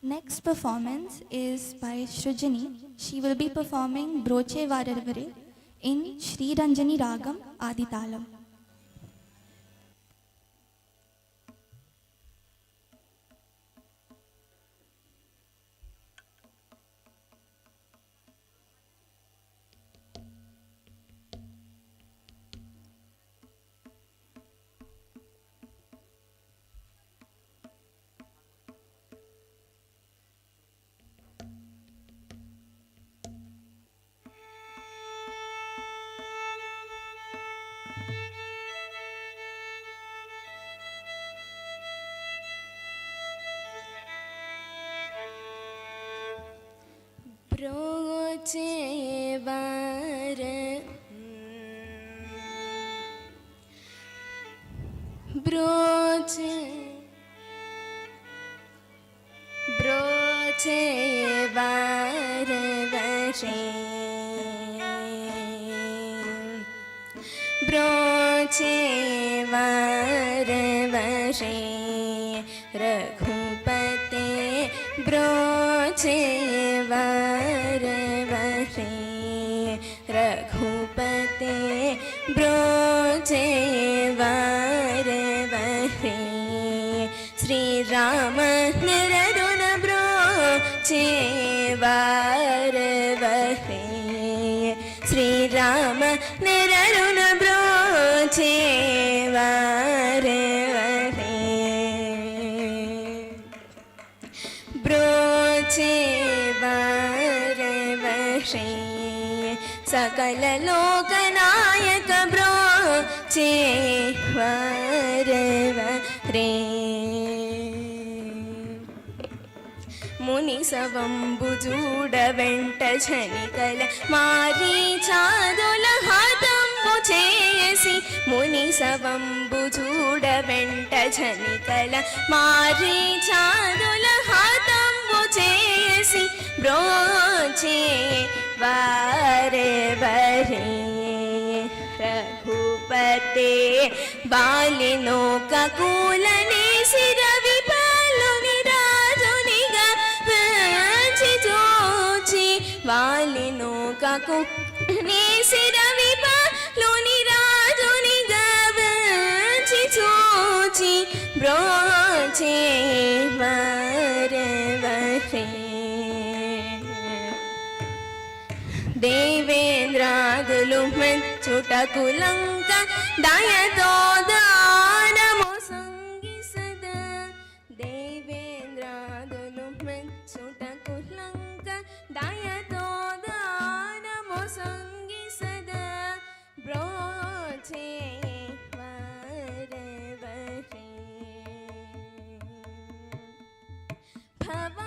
Next performance is by Shrujani. She will be performing Broche Vararvare in Sri Ranjani Ragam Aditalam. Broche vararvare, broche vararvare, broche vararvare, रघुपते ब्रोचे वारवरे, रघुपते ब्रोचे वारवरे, Shri Ram निररुण ब्रोचे वारवरे, Shri Ram निररुण ब्रोचे वारवरे, ब्रोचे वारवरे, सकल लोकनायक ब्रोचे वारवरे, मुनि सवंबुजूड went झनिकल मारीचादुल हातंबु చేసి, मुनि सवंबुजूड went झनिकल मारीचादुल हातंबु చేసి, ब्रोचे वारवरे, रघुपते बालिनो ककुलने सिर विपालुनि राजुनिगा वंचि जोची, बालिनो ककुलने सिर विपालुनि राजुनिगा वंचि जोची, ब्रोचे वारवरे, देवेन्द्रादुलु మెచ్చుటకులంక దయతో దానము సంగి సదా, దేవేంద్రాదులు మెచ్చుటకులంక దయతో దానము సంగి సదా, బ్రోచే వారవరే, భవ